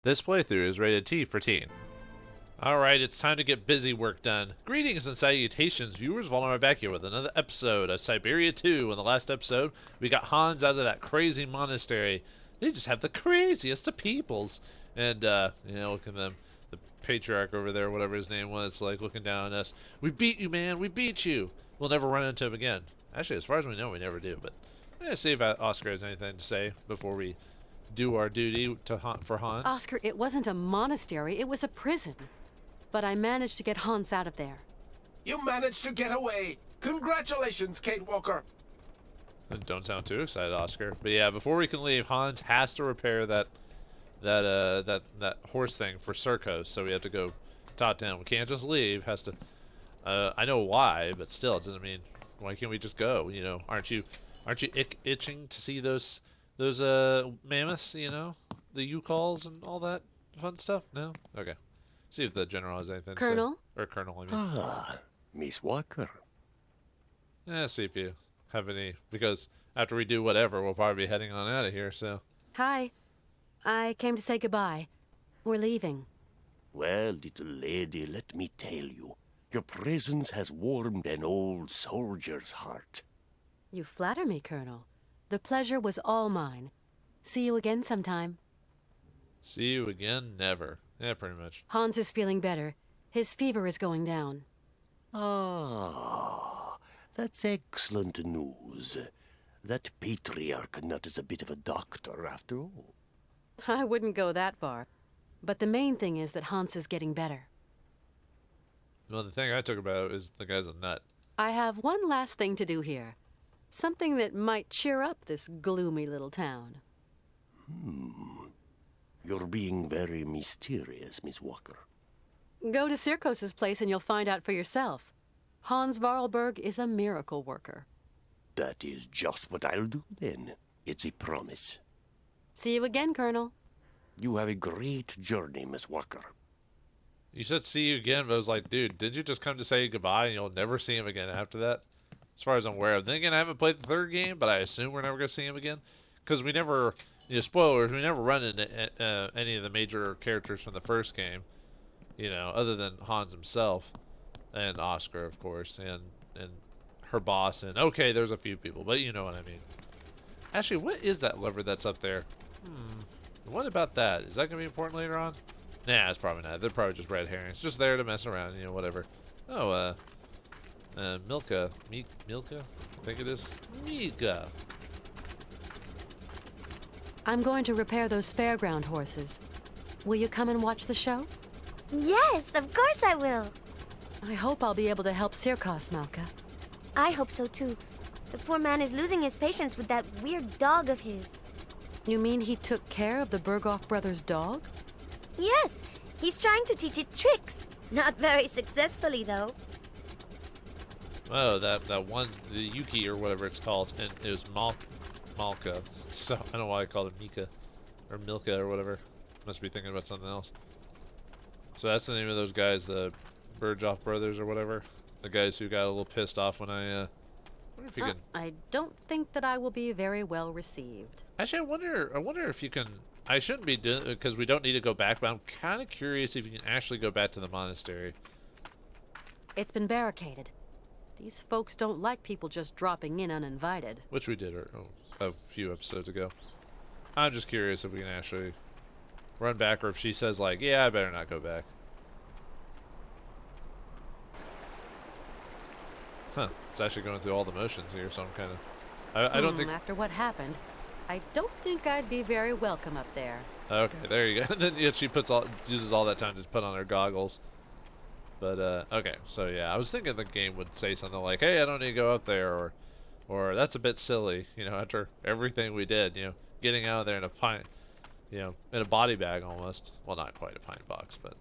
This playthrough is rated T for teen. Alright, it's time to get busy work done. Greetings and salutations, viewers. Vauldemare back here with another episode of Syberia II. In the last episode, we got Hans out of that crazy monastery. They just have the craziest of peoples. And, look at them. The patriarch over there, whatever his name was, like, looking down at us. We beat you, man. We beat you. We'll never run into him again. Actually, as far as we know, we never do. But I'm going to see if Oscar has anything to say before we do our duty for Hans. Oscar, it wasn't a monastery. It was a prison. But I managed to get Hans out of there. You managed to get away! Congratulations, Kate Walker! Don't sound too excited, Oscar. But yeah, before we can leave, Hans has to repair that horse thing for Circos, so we have to go top down. We can't just leave. Has to. I know why, but still, it doesn't mean. Why can't we just go? You know, aren't you itching to see those mammoths? You know, the U-calls and all that fun stuff. No, okay. See if the general has anything Colonel? to say. Or Colonel, I mean. Ah, Miss Walker. Yeah, see if you have any, because after we do whatever, we'll probably be heading on out of here, so. Hi. I came to say goodbye. We're leaving. Well, little lady, let me tell you, your presence has warmed an old soldier's heart. You flatter me, Colonel. The pleasure was all mine. See you again sometime. See you again? Never. Yeah, pretty much. Hans is feeling better. His fever is going down. Ah, that's excellent news. That patriarch nut is a bit of a doctor, after all. I wouldn't go that far. But the main thing is that Hans is getting better. Well, the thing I took about is the guy's a nut. I have one last thing to do here. Something that might cheer up this gloomy little town. You're being very mysterious, Miss Walker. Go to Circos's place and you'll find out for yourself. Hans Varlberg is a miracle worker. That is just what I'll do, then. It's a promise. See you again, Colonel. You have a great journey, Miss Walker. You said see you again, but I was like, dude, did you just come to say goodbye and you'll never see him again after that? As far as I'm aware of. Then again, I haven't played the third game, but I assume we're never going to see him again. Because we never, spoilers, we never run into any of the major characters from the first game. Other than Hans himself. And Oscar, of course. And her boss. And, okay, there's a few people, but you know what I mean. Actually, what is that lever that's up there? What about that? Is that going to be important later on? Nah, it's probably not. They're probably just red herrings. Just there to mess around, whatever. Oh, Milka. Milka? I think it is. Mika. I'm going to repair those fairground horses. Will you come and watch the show? Yes, of course I will. I hope I'll be able to help Circos, Malka. I hope so too. The poor man is losing his patience with that weird dog of his. You mean he took care of the Berghoff brothers' dog? Yes, he's trying to teach it tricks. Not very successfully, though. Oh, that one, the Yuki or whatever it's called, and it was Malka. So I don't know why I called it Mika or Milka or whatever. Must be thinking about something else. So that's the name of those guys, the Berghoff brothers or whatever. The guys who got a little pissed off when I wonder if you can. I don't think that I will be very well received. Actually, I wonder if you can. I shouldn't be doing because we don't need to go back, but I'm kind of curious if you can actually go back to the monastery. It's been barricaded. These folks don't like people just dropping in uninvited. Which we did a few episodes ago. I'm just curious if we can actually run back, or if she says like, yeah, I better not go back. Huh. It's actually going through all the motions here, so I'm kind of... I don't think... After what happened, I don't think I'd be very welcome up there. Okay, there you go. Then yeah, she uses all that time to put on her goggles. But, okay. So, yeah, I was thinking the game would say something like, hey, I don't need to go up there, or that's a bit silly, after everything we did, getting out of there in a pine, in a body bag almost. Well, not quite a pine box, but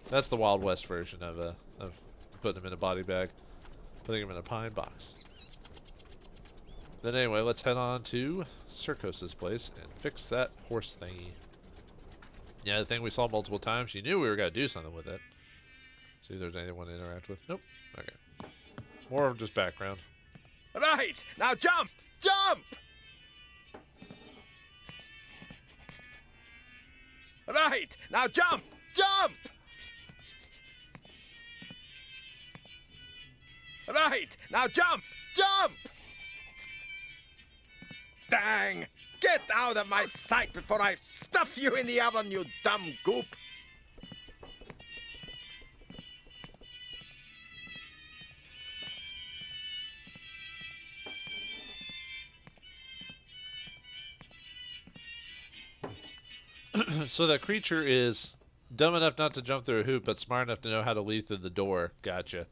that's the Wild West version of putting them in a body bag. Putting him in a pine box. Then anyway, let's head on to Circos's place and fix that horse thingy. Yeah, the thing we saw multiple times. You knew we were going to do something with it. See if there's anyone to interact with. Nope. Okay. More of just background. Right, now jump! Jump! Right, now jump! Jump! Right, now jump! Jump! Dang! Get out of my sight before I stuff you in the oven, you dumb goop! So that creature is dumb enough not to jump through a hoop, but smart enough to know how to leave through the door. Gotcha.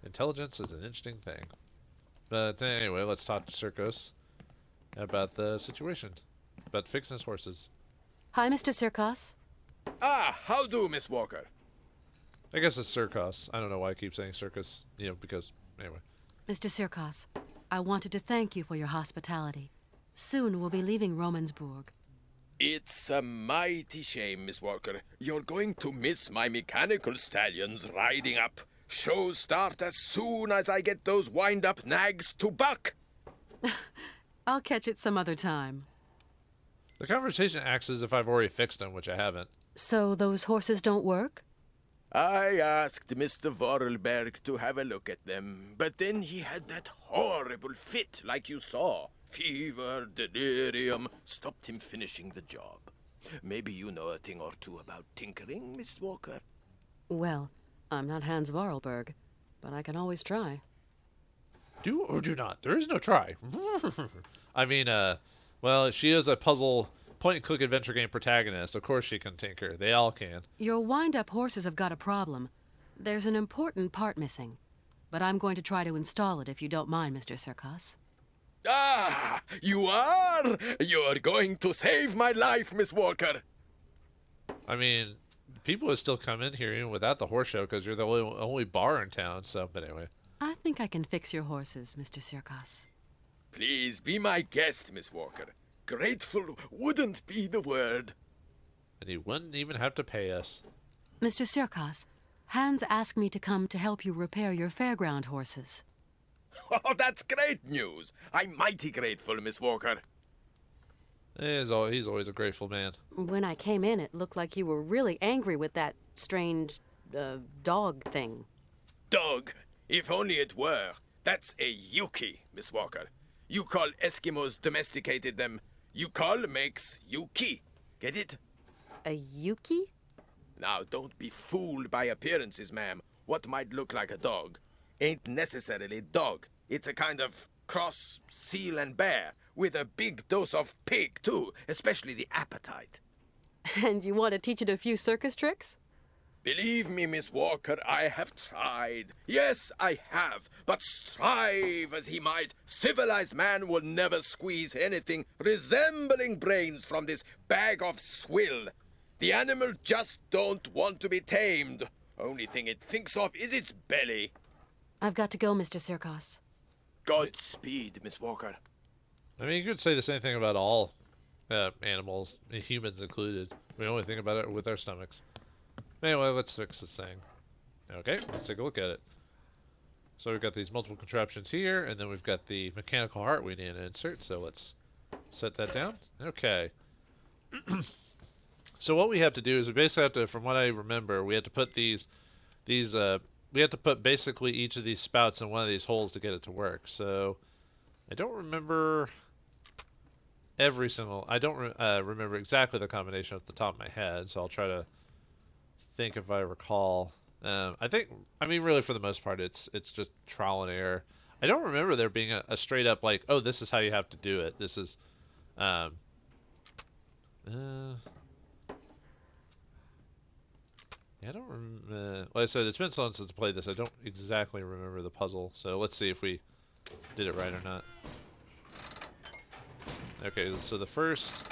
Intelligence is an interesting thing. But anyway, let's talk to Circos about the situation. About fixing his horses. Hi, Mr. Circos. Ah, how do, Miss Walker? I guess it's Circos. I don't know why I keep saying Circus. You know, because, anyway. Mr. Circos, I wanted to thank you for your hospitality. Soon we'll be leaving Romansburg. It's a mighty shame, Miss Walker. You're going to miss my mechanical stallions riding up. Shows start as soon as I get those wind-up nags to buck. I'll catch it some other time. The conversation acts as if I've already fixed them, which I haven't. So those horses don't work? I asked Mr. Vorarlberg to have a look at them, but then he had that horrible fit like you saw. Fever, delirium, stopped him finishing the job. Maybe you know a thing or two about tinkering, Miss Walker? Well, I'm not Hans Vorarlberg, but I can always try. Do or do not. There is no try. I mean, well, she is a puzzle point-and-click adventure game protagonist. Of course she can tinker. They all can. Your wind-up horses have got a problem. There's an important part missing, but I'm going to try to install it if you don't mind, Mr. Circos. Ah, you are? You're going to save my life, Miss Walker. I mean, people would still come in here even without the horse show because you're the only bar in town. So, but anyway. I think I can fix your horses, Mr. Circos. Please be my guest, Miss Walker. Grateful wouldn't be the word. And he wouldn't even have to pay us. Mr. Circos, Hans asked me to come to help you repair your fairground horses. Oh, that's great news. I'm mighty grateful, Miss Walker. He's always a grateful man. When I came in, it looked like you were really angry with that strange, dog thing. Dog? If only it were. That's a Yuki, Miss Walker. You call Eskimos domesticated them. You call makes Yuki. Get it? A Yuki? Now, don't be fooled by appearances, ma'am. What might look like a dog ain't necessarily dog. It's a kind of cross seal and bear, with a big dose of pig, too, especially the appetite. And you want to teach it a few circus tricks? Believe me, Miss Walker, I have tried. Yes, I have. But strive as he might, civilized man will never squeeze anything resembling brains from this bag of swill. The animal just don't want to be tamed. Only thing it thinks of is its belly. I've got to go, Mr. Circos. Godspeed, Miss Walker. I mean, you could say the same thing about all animals, humans included. We only think about it with our stomachs. Anyway, let's fix this thing. Okay, let's take a look at it. So we've got these multiple contraptions here, and then we've got the mechanical heart we need to insert. So let's set that down. Okay. So what we have to do is we basically have to, from what I remember, we have to put we have to put basically each of these spouts in one of these holes to get it to work. So I don't remember every single, I don't remember exactly the combination off the top of my head, so I'll try to think if I recall. I mean, really for the most part, it's just trial and error. I don't remember there being a straight up like, oh, this is how you have to do it. This is, yeah, I don't remember. Like I said, it's been so long since I played this. I don't exactly remember the puzzle. So let's see if we did it right or not. Okay, so the first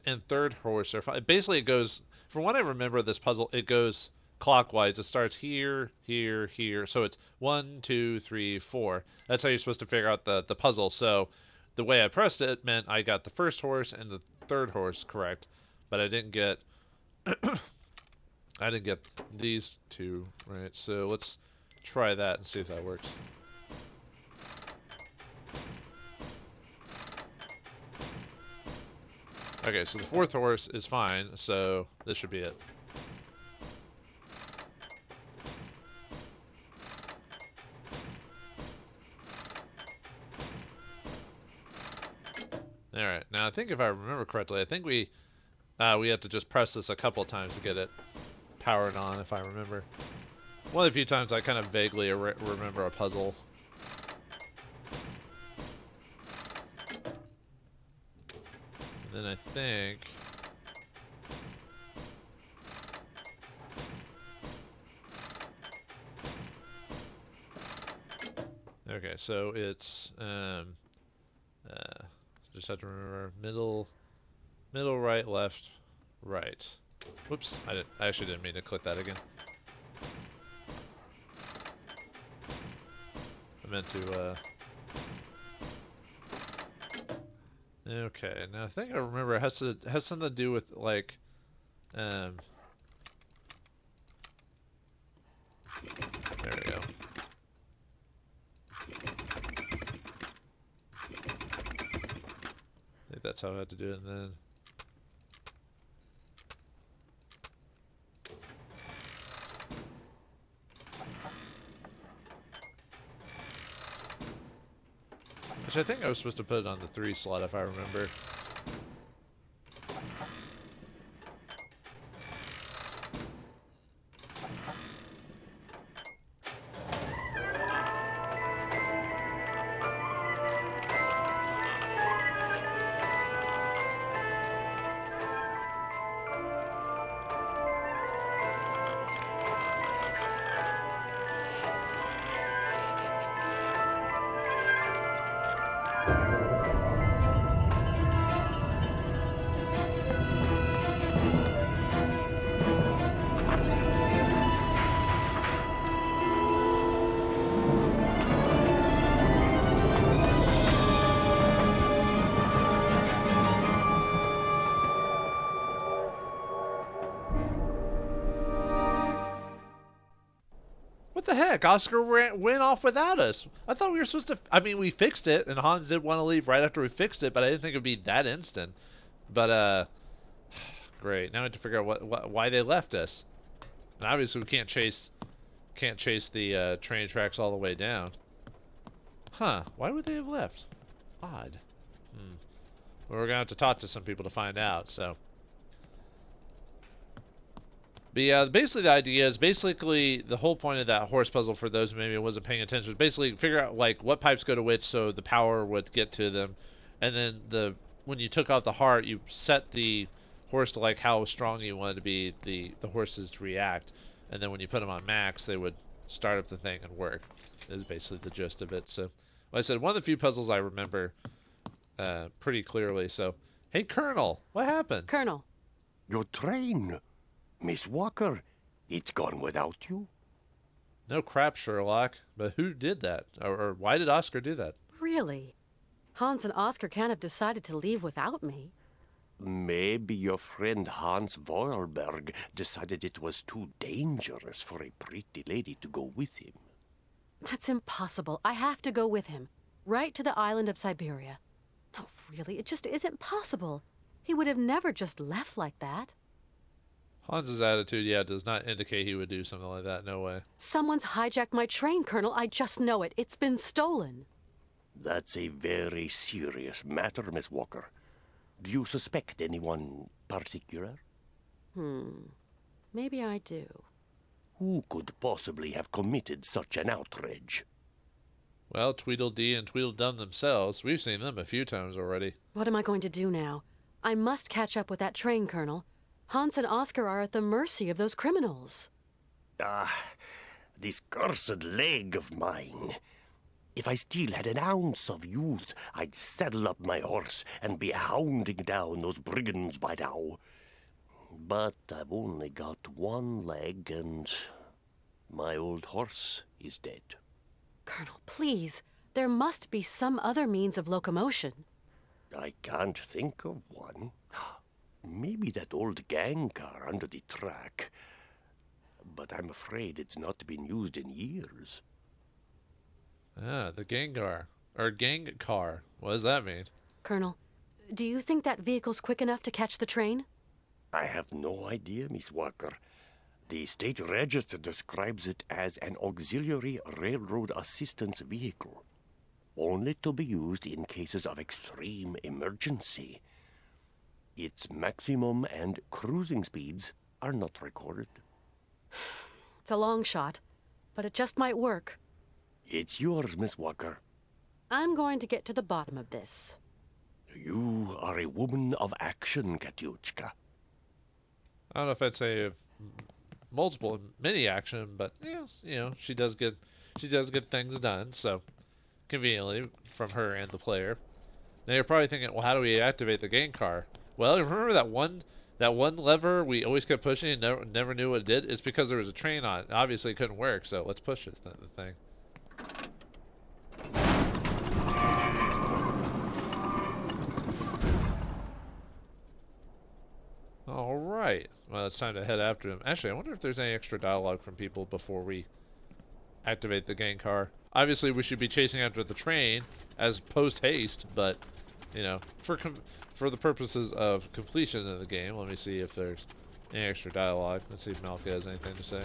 and third horse are fine. Basically, it goes, from what I remember of this puzzle, it goes clockwise. It starts here, here, here. So it's 1, 2, 3, 4. That's how you're supposed to figure out the puzzle. So the way I pressed it meant I got the first horse and the third horse correct, but I didn't get I didn't get these two right. So let's try that and see if that works. Okay, so the fourth horse is fine, so this should be it. Alright, now I think if I remember correctly, I think we have to just press this a couple times to get it powered on, if I remember. One of the few times I kind of vaguely remember a puzzle. And then I think... Okay, so it's just have to remember middle, right, left, right. Whoops, I actually didn't mean to click that again. I meant to okay, now I think I remember it has something to do with like there we go. I think that's how I had to do it, and then which I think I was supposed to put it on the 3 slot if I remember. What the heck? Oscar went off without us. I thought we were supposed to... I mean, we fixed it, and Hans did want to leave right after we fixed it, but I didn't think it would be that instant. But, great. Now I have to figure out why they left us. And obviously we can't chase the train tracks all the way down. Huh. Why would they have left? Odd. Well, we're going to have to talk to some people to find out, so... But yeah, basically the idea is the whole point of that horse puzzle, for those who maybe wasn't paying attention, is basically figure out like what pipes go to which so the power would get to them, and then when you took out the heart, you set the horse to like how strong you wanted to be the horses to react, and then when you put them on max, they would start up the thing and work. Is basically the gist of it. So, like I said, one of the few puzzles I remember pretty clearly. So, hey Colonel, what happened? Colonel. Your train. Miss Walker, it's gone without you? No crap, Sherlock. But who did that? Or why did Oscar do that? Really? Hans and Oscar can't have decided to leave without me. Maybe your friend Hans Vogelberg decided it was too dangerous for a pretty lady to go with him. That's impossible. I have to go with him. Right to the island of Syberia. No, really, it just isn't possible. He would have never just left like that. Hans's attitude, yeah, does not indicate he would do something like that. No way. Someone's hijacked my train, Colonel. I just know it. It's been stolen. That's a very serious matter, Miss Walker. Do you suspect anyone particular? Maybe I do. Who could possibly have committed such an outrage? Well, Tweedledee and Tweedledum themselves. We've seen them a few times already. What am I going to do now? I must catch up with that train, Colonel. Hans and Oscar are at the mercy of those criminals. This cursed leg of mine. If I still had an ounce of youth, I'd saddle up my horse and be hounding down those brigands by now. But I've only got one leg, and my old horse is dead. Colonel, please. There must be some other means of locomotion. I can't think of one. Maybe that old gang car under the track. But I'm afraid it's not been used in years. Ah, the gang car. Or gang car. What does that mean? Colonel, Do you think that vehicle's quick enough to catch the train? I have no idea, Miss Walker. The state register describes it as an auxiliary railroad assistance vehicle, only to be used in cases of extreme emergency. Its maximum and cruising speeds are not recorded. It's a long shot, but it just might work. It's yours, Miss Walker. I'm going to get to the bottom of this. You are a woman of action, Katyushka. I don't know if I'd say many action, but yeah, you know, she does get things done. So conveniently from her and the player. Now you're probably thinking, well, how do we activate the game car? Well, remember that one lever we always kept pushing and never knew what it did? It's because there was a train on it. Obviously it couldn't work, so let's push the thing. All right. Well, it's time to head after him. Actually, I wonder if there's any extra dialogue from people before we activate the gang car. Obviously, we should be chasing after the train as post-haste, but, you know, for the purposes of completion of the game, let me see if there's any extra dialogue. Let's see if Malka has anything to say.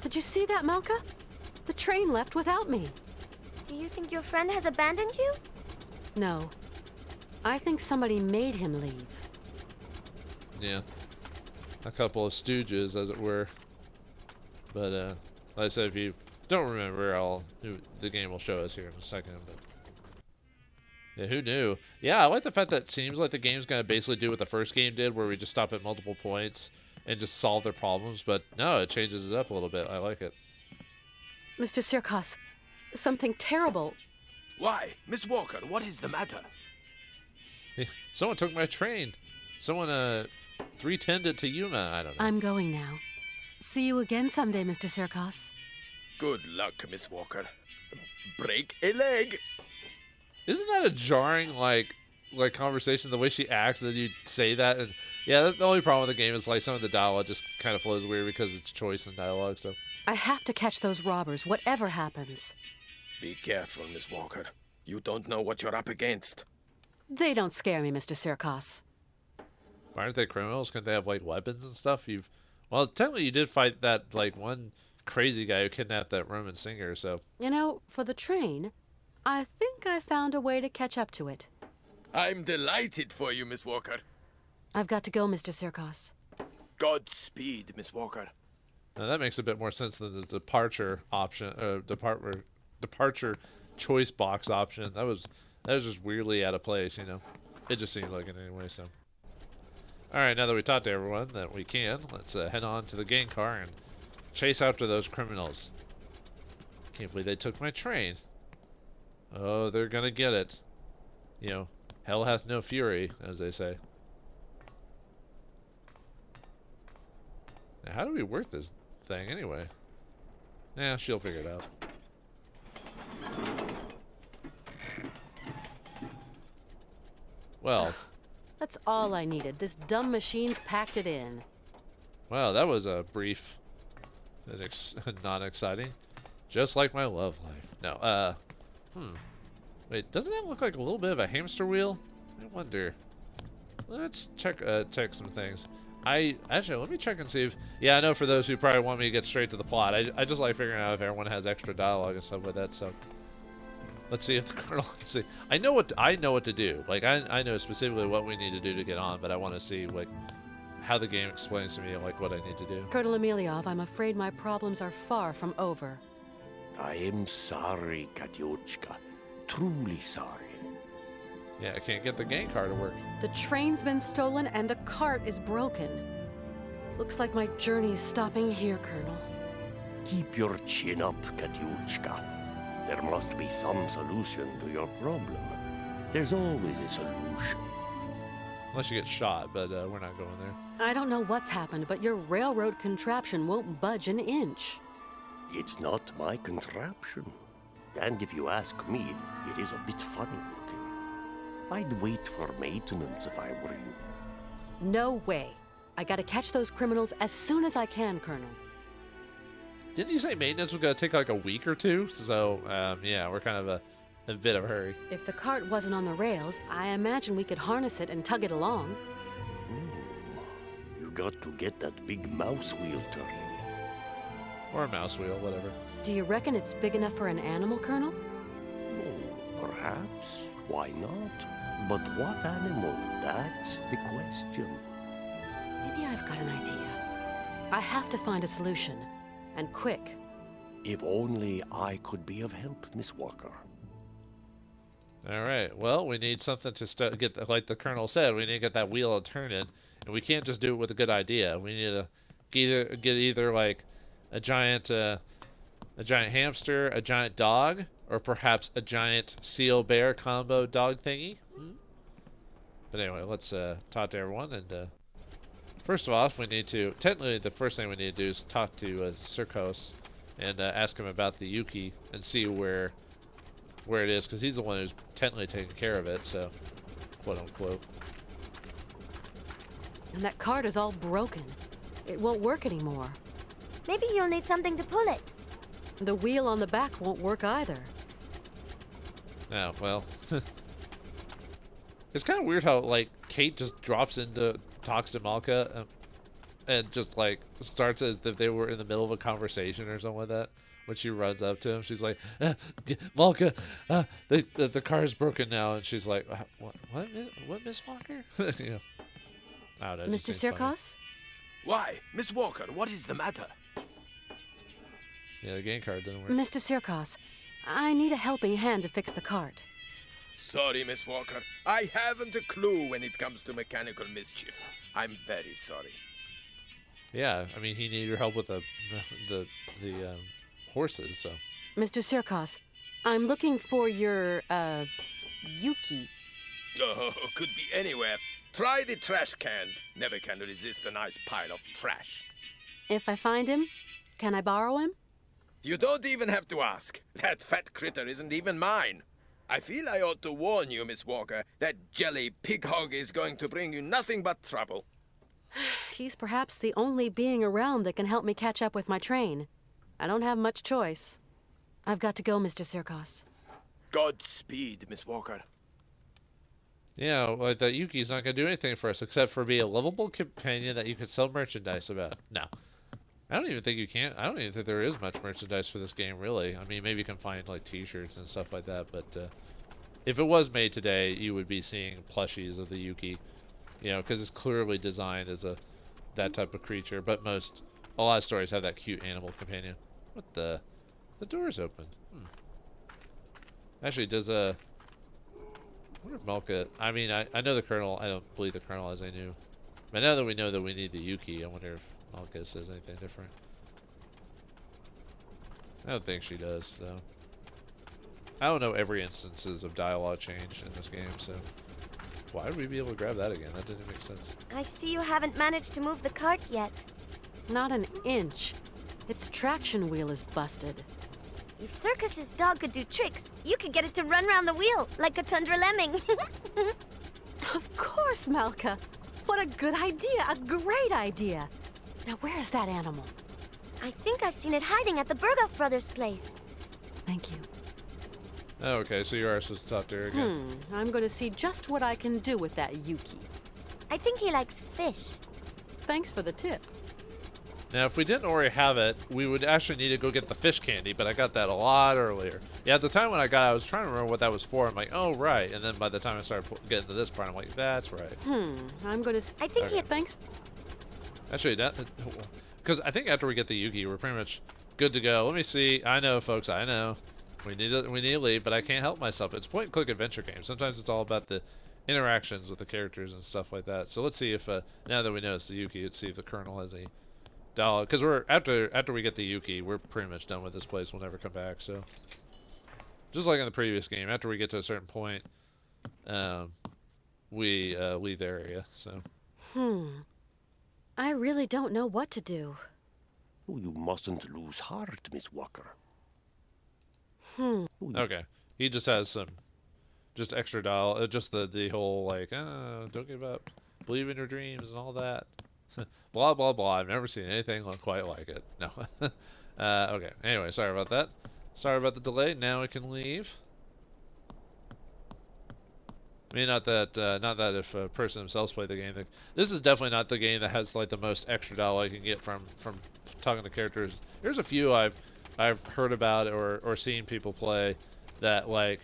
Did you see that, Malka? The train left without me. Do you think your friend has abandoned you? No. I think somebody made him leave. Yeah. A couple of stooges, as it were. But, like I said, if you don't remember, the game will show us here in a second. But yeah, who knew? Yeah, I like the fact that it seems like the game's going to basically do what the first game did, where we just stop at multiple points and just solve their problems. But no, it changes it up a little bit. I like it. Mr. Sirkos, something terrible. Why? Miss Walker, what is the matter? Someone took my train. Someone 310'd it to Yuma. I don't know. I'm going now. See you again someday, Mr. Sirkos. Good luck, Miss Walker. Break a leg. Isn't that a jarring like conversation? The way she acts, and then you say that, and yeah, the only problem with the game is like some of the dialogue just kind of flows weird because it's choice in dialogue. So I have to catch those robbers, whatever happens. Be careful, Miss Walker. You don't know what you're up against. They don't scare me, Mr. Sirkos. Why aren't they criminals? Can't they have like weapons and stuff? Well, technically you did fight that like one crazy guy who kidnapped that Roman singer. So you know, for the train, I think I found a way to catch up to it. I'm delighted for you, Miss Walker. I've got to go, Mr. Sirkos. Godspeed, Miss Walker. now that makes a bit more sense than the departure option, departure choice box option. That was just weirdly out of place, you know. It just seemed like it anyway. So, all right, now that we talked to everyone that we can, let's head on to the gang car and chase after those criminals. Can't believe they took my train. Oh, they're gonna get it. You know, hell hath no fury, as they say. Now, how do we work this thing anyway? Yeah, she'll figure it out. Well, That's all I needed. This dumb machine's packed it in. well, that was a brief, not exciting. Just like my love life. No, wait, doesn't that look like a little bit of a hamster wheel? I wonder. Let's check some things. Actually, let me check and see if, yeah, I know for those who probably want me to get straight to the plot, I just like figuring out if everyone has extra dialogue and stuff like that, so. Let's see if the colonel can see. I know what to do. Like, I know specifically what we need to do to get on, but I want to see, like, how the game explains to me, like, what I need to do. Colonel Emeliov, I'm afraid my problems are far from over. I am sorry, Katyushka. Truly sorry. Yeah, I can't get the gang car to work. The train's been stolen and the cart is broken. Looks like my journey's stopping here, Colonel. Keep your chin up, Katyushka. There must be some solution to your problem. There's always a solution. Unless you get shot, but we're not going there. I don't know what's happened, but your railroad contraption won't budge an inch. It's not my contraption. And if you ask me, it is a bit funny looking. I'd wait for maintenance if I were you. No way. I gotta catch those criminals as soon as I can, Colonel. Didn't you say maintenance was going to take like a week or two? So, yeah, we're kind of a bit of a hurry. If the cart wasn't on the rails, I imagine we could harness it and tug it along. You got to get that big mouse wheel turning. Or a mouse wheel, whatever. Do you reckon it's big enough for an animal, Colonel? Perhaps. Why not? But what animal? That's the question. Maybe I've got an idea. I have to find a solution. And quick. If only I could be of help, Miss Walker. All right. Well, we need something to get, like the Colonel said, we need to get that wheel turning, and we can't just do it with a good idea. We need to get either like a giant hamster, a giant dog, or perhaps a giant seal bear combo dog thingy. But anyway, let's talk to everyone. And first of all, we need to technically the first thing we need to do is talk to Syrcos and ask him about the Yuki and see where it is, because he's the one who's technically taking care of it, so quote unquote. And that cart is all broken. It won't work anymore. Maybe you'll need something to pull it. The wheel on the back won't work either. Now, well, it's kind of weird how like Kate just talks to Malka and just like starts as if they were in the middle of a conversation or something like that. When she runs up to him, she's like, Malka, the car's broken now. And she's like, what, Miss Walker? You know, I don't know, Mr. Syrcos? Why, Miss Walker, what is the matter? Yeah, the game card didn't work. Mr. Syrcos, I need a helping hand to fix the cart. Sorry, Miss Walker. I haven't a clue when it comes to mechanical mischief. I'm very sorry. Yeah, I mean, he needed your help with the horses, so. Mr. Syrcos, I'm looking for your, Yuki. Oh, could be anywhere. Try the trash cans. Never can resist a nice pile of trash. If I find him, can I borrow him? You don't even have to ask. That fat critter isn't even mine. I feel I ought to warn you, Miss Walker, that jelly pig hog is going to bring you nothing but trouble. He's perhaps the only being around that can help me catch up with my train. I don't have much choice. I've got to go, Mr. Syrcos. Godspeed, Miss Walker. Yeah, like that Yuki's not going to do anything for us except for be a lovable companion that you can sell merchandise about. No. I don't even think you can. I don't even think there is much merchandise for this game, really. I mean, maybe you can find, like, t-shirts and stuff like that, but if it was made today, you would be seeing plushies of the Yuki. You know, because it's clearly designed as that type of creature, but a lot of stories have that cute animal companion. What the? The door's open. Actually, I wonder if Malka... I mean, I know the Colonel. I don't believe the Colonel as I knew. But now that we know that we need the Yuki, I wonder if Malka says anything different. I don't think she does, though. I don't know every instances of dialogue change in this game, so... Why would we be able to grab that again? That didn't make sense. I see you haven't managed to move the cart yet. Not an inch. Its traction wheel is busted. If Circus's dog could do tricks, you could get it to run round the wheel like a tundra lemming. Of course, Malka. What a good idea. A great idea. Now, where's that animal? I think I've seen it hiding at the Berghoff brothers' place. Thank you. Oh, okay, so you are supposed to talk to her again. I'm going to see just what I can do with that Yuki. I think he likes fish. Thanks for the tip. Now, if we didn't already have it, we would actually need to go get the fish candy, but I got that a lot earlier. Yeah, at the time when I got it, I was trying to remember what that was for. I'm like, oh, right. And then by the time I started getting to this part, I'm like, that's right. I'm going to... I think Okay. Thanks. Actually, because I think after we get the Yuki, we're pretty much good to go. Let me see. I know, folks, I know. We need to leave, but I can't help myself. It's point-and-click adventure games. Sometimes it's all about the interactions with the characters and stuff like that. So let's see if, now that we know it's the Yuki, let's see if the Colonel has a dollar. Because we're after we get the Yuki, we're pretty much done with this place. We'll never come back. So just like in the previous game, after we get to a certain point, we leave the area. So. I really don't know what to do. Oh, you mustn't lose heart, Miss Walker. Okay. He just has some, just extra dial, just the whole like, don't give up, believe in your dreams and all that. Blah blah blah. I've never seen anything quite like it. No. Okay. Anyway, sorry about that. Sorry about the delay. Now we can leave. I mean, not that if a person themselves played the game. This is definitely not the game that has like the most extra dialogue you can get from talking to characters. There's a few I've heard about or seen people play that like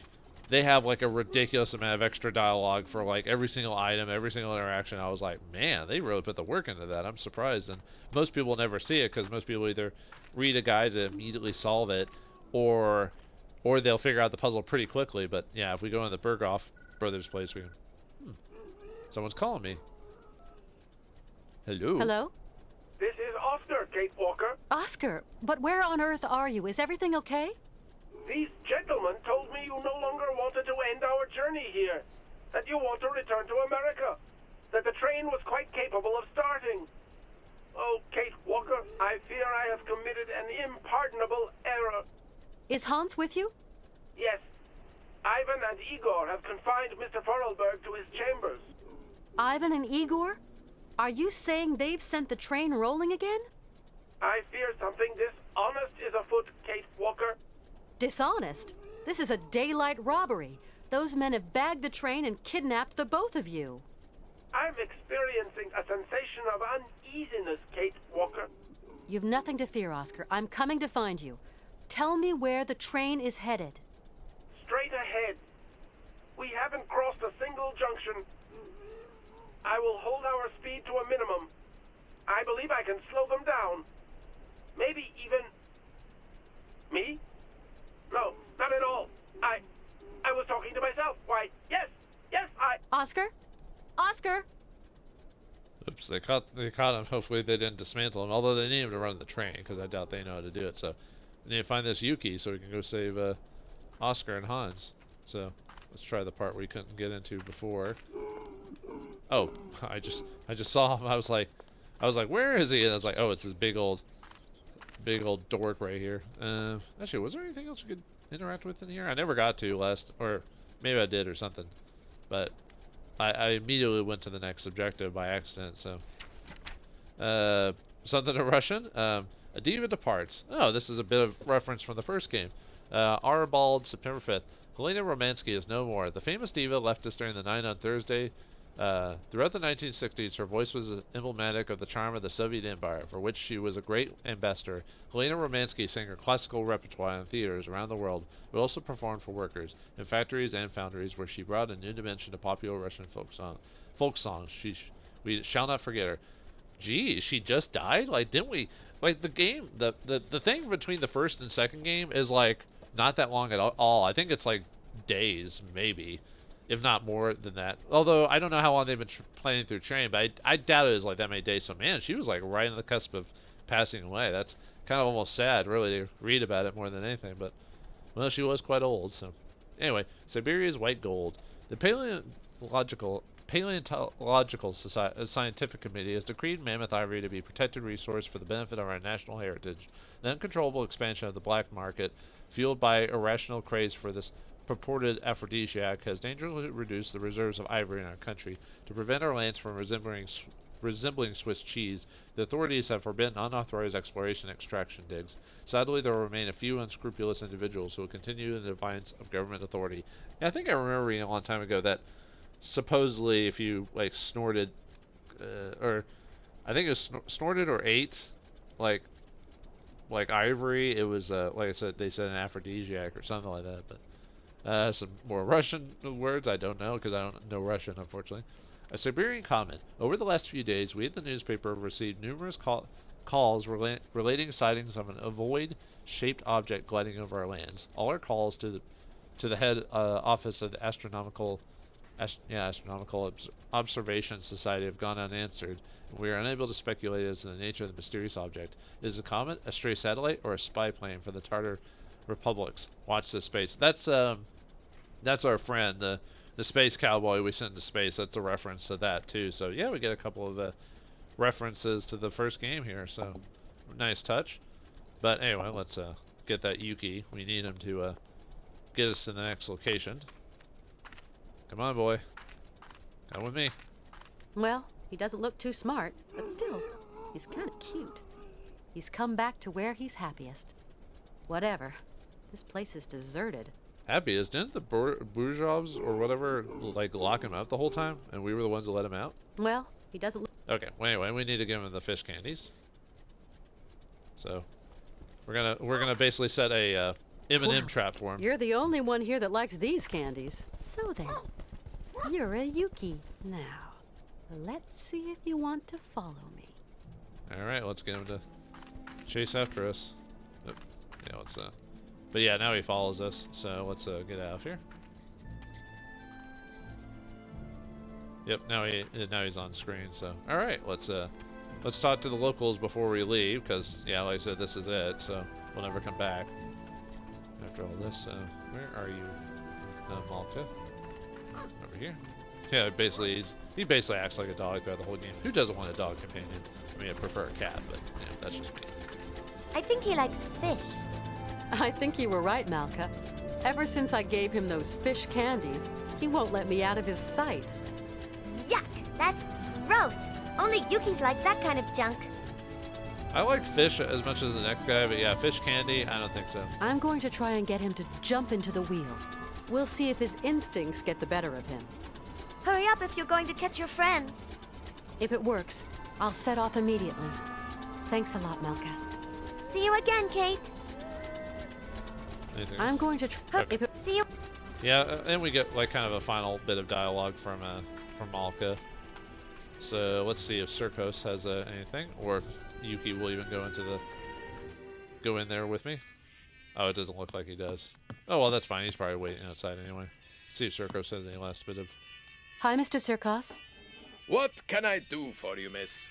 they have like a ridiculous amount of extra dialogue for like every single item, every single interaction. I was like, man, they really put the work into that. I'm surprised, and most people never see it because most people either read a guide to immediately solve it, or they'll figure out the puzzle pretty quickly. But yeah, if we go in the Berghoff Brothers place, we can... Someone's calling me. Hello? Hello? This is Oscar, Kate Walker. Oscar, but where on earth are you? Is everything okay? These gentlemen told me you no longer wanted to end our journey here, that you want to return to America, that the train was quite capable of starting. Oh, Kate Walker, I fear I have committed an impardonable error. Is Hans with you? Yes, Ivan and Igor have confined Mr. Vorarlberg to his chambers. Ivan and Igor? Are you saying they've sent the train rolling again? I fear something dishonest is afoot, Kate Walker. Dishonest? This is a daylight robbery. Those men have bagged the train and kidnapped the both of you. I'm experiencing a sensation of uneasiness, Kate Walker. You've nothing to fear, Oscar. I'm coming to find you. Tell me where the train is headed. Straight ahead. We haven't crossed a single junction. I will hold our speed to a minimum. I believe I can slow them down. Maybe even... Me? No, not at all. I was talking to myself. Why, yes, Oscar? Oscar? Oops, they caught him. Hopefully they didn't dismantle him, although they need him to run the train, because I doubt they know how to do it. So we need to find this Yuki so we can go save Oscar and Hans. So let's try the part we couldn't get into before. Oh, I just saw him. I was like, where is he? And I was like, oh, it's this big old dork right here. Actually, was there anything else we could interact with in here? I never got to last, or maybe I did or something. But I immediately went to the next objective by accident. So something in Russian. A diva departs. Oh, this is a bit of reference from the first game. Arbald, September 5th. Helena Romansky is no more. The famous diva left us during the night on Thursday. Throughout the 1960s, her voice was emblematic of the charm of the Soviet Empire, for which she was a great ambassador. Helena Romansky sang her classical repertoire in theaters around the world, but also performed for workers in factories and foundries, where she brought a new dimension to popular Russian folk songs. We shall not forget her. Gee, she just died? Like, didn't we? Like, the game, the thing between the first and second game is like not that long at all. I think it's like days, maybe, if not more than that. Although I don't know how long they've been playing through train, but I doubt it was like that many days. So man, she was like right on the cusp of passing away. That's kind of almost sad, really, to read about it more than anything. But well, she was quite old. So anyway, Siberia's white gold. The Paleontological Scientific Committee has decreed mammoth ivory to be a protected resource for the benefit of our national heritage. The uncontrollable expansion of the black market, fueled by irrational craze for this purported aphrodisiac, has dangerously reduced the reserves of ivory in our country. To prevent our lands from resembling Swiss cheese, the authorities have forbidden unauthorized exploration and extraction digs. Sadly, there will remain a few unscrupulous individuals who will continue in defiance of government authority. Yeah, I think I remember reading a long time ago that supposedly if you like snorted or I think it was snorted or ate like ivory, it was like I said, they said an aphrodisiac or something like that. But some more Russian words I don't know, because I don't know Russian, unfortunately. A Siberian comment. Over the last few days, we at the newspaper have received numerous calls relating sightings of an ovoid-shaped object gliding over our lands. All our calls to the head office of the Astronomical Observation Society have gone unanswered, and we are unable to speculate as to the nature of the mysterious object. Is a comet, a stray satellite, or a spy plane for the Tartar republics? Watch this space. That's our friend, the space cowboy we sent into space. That's a reference to that too. So yeah, we get a couple of references to the first game here. So nice touch. But anyway, let's get that Yuki. We need him to get us to the next location. Come on, boy. Come with me. Well, he doesn't look too smart, but still, he's kind of cute. He's come back to where he's happiest. Whatever. This place is deserted. Abby, didn't the bourgeois or whatever like lock him up the whole time, and we were the ones that let him out? Well, he doesn't look... Okay. Well, anyway, we need to give him the fish candies. So we're gonna basically set a M&M trap for him. You're the only one here that likes these candies. So then, you're a Yuki. Now, let's see if you want to follow me. All right, let's get him to chase after us. Oh, yeah, let's but yeah, now he follows us. So let's get out of here. Yep, now he's on screen. So all right, let's talk to the locals before we leave, because yeah, like I said, this is it. So we'll never come back after all this. Where are you, Malka? Over here. Yeah, basically he basically acts like a dog throughout the whole game. Who doesn't want a dog companion? I mean, I prefer a cat, but yeah, that's just me. I think he likes fish. I think you were right, Malka. Ever since I gave him those fish candies, he won't let me out of his sight. Yuck! That's gross! Only Yukis like that kind of junk. I like fish as much as the next guy, but yeah, fish candy, I don't think so. I'm going to try and get him to jump into the wheel. We'll see if his instincts get the better of him. Hurry up if you're going to catch your friends. If it works, I'll set off immediately. Thanks a lot, Malka. See you again, Kate. Anything I'm else? going to try. Okay. See you. Yeah, and we get like kind of a final bit of dialogue from Malka. So let's see if Sirkos has anything, or if Yuki will even go in there with me. Oh, it doesn't look like he does. Oh well, that's fine. He's probably waiting outside anyway. See if Sirkos has any last bit of. Hi, Mr. Sirkos. What can I do for you, miss?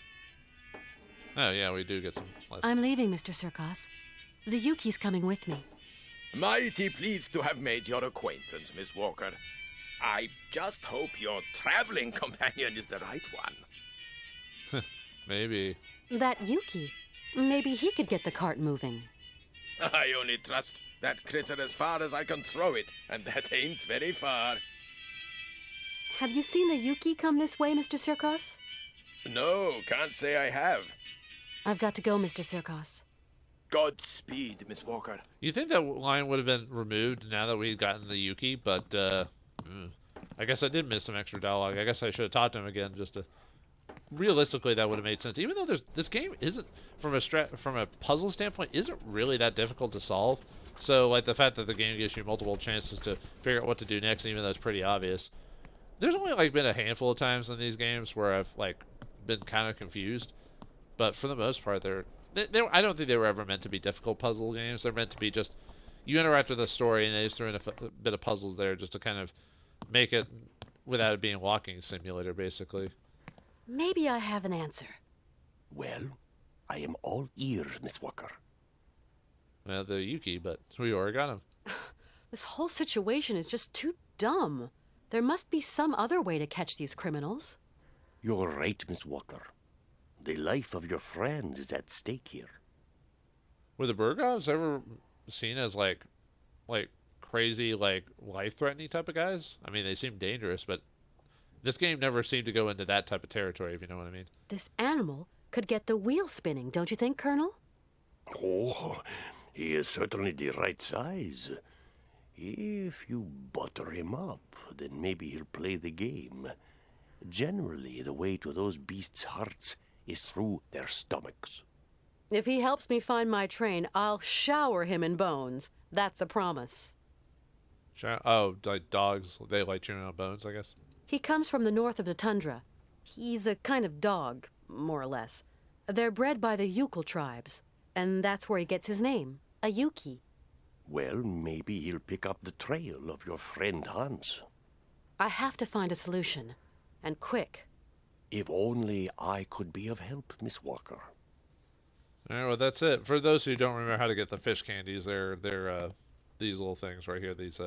Oh yeah, we do get some last. I'm leaving, Mr. Sirkos. The Yuki's coming with me. Mighty pleased to have made your acquaintance, Miss Walker. I just hope your traveling companion is the right one. Maybe. That Yuki. Maybe he could get the cart moving. I only trust that critter as far as I can throw it, and that ain't very far. Have you seen the Yuki come this way, Mr. Sirkos? No, can't say I have. I've got to go, Mr. Sirkos. Godspeed, Miss Walker. You think that line would have been removed now that we'd gotten the Yuki, but I guess I did miss some extra dialogue. I guess I should have talked to him again just to. Realistically, that would have made sense. Even though this game isn't from a puzzle standpoint isn't really that difficult to solve. So like the fact that the game gives you multiple chances to figure out what to do next, even though it's pretty obvious. There's only like been a handful of times in these games where I've like been kind of confused, but for the most part, I don't think they were ever meant to be difficult puzzle games. They're meant to be just you interact with the story and they just threw in a bit of puzzles there just to kind of make it without it being a walking simulator, basically. Maybe I have an answer. Well, I am all ears, Miss Walker. Well, the Yuki, but we already got him. This whole situation is just too dumb. There must be some other way to catch these criminals. You're right, Miss Walker. The life of your friends is at stake here. Were the Burgovs ever seen as like crazy, like life-threatening type of guys? I mean, they seem dangerous, but this game never seemed to go into that type of territory, if you know what I mean. This animal could get the wheel spinning, don't you think, Colonel? Oh, he is certainly the right size. If you butter him up, then maybe he'll play the game. Generally, the way to those beasts' hearts is through their stomachs. If he helps me find my train, I'll shower him in bones. That's a promise. Oh, like dogs, they like chewing on bones, I guess. He comes from the north of the tundra. He's a kind of dog, more or less. They're bred by the Yukil tribes, and that's where he gets his name, a Yuki. Well, maybe he'll pick up the trail of your friend Hans. I have to find a solution, and quick. If only I could be of help, Miss Walker. All right, well, that's it. For those who don't remember how to get the fish candies, they're these little things right here, these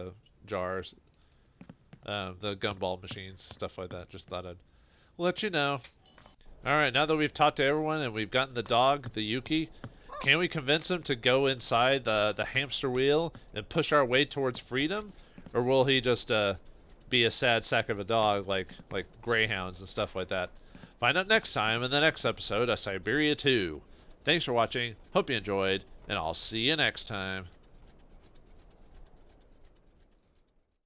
jars, the gumball machines, stuff like that. Just thought I'd let you know. All right, now that we've talked to everyone and we've gotten the dog, the Yuki, can we convince him to go inside the hamster wheel and push our way towards freedom? Or will he just be a sad sack of a dog like greyhounds and stuff like that? Find out next time in the next episode of Syberia II. Thanks for watching, hope you enjoyed, and I'll see you next time.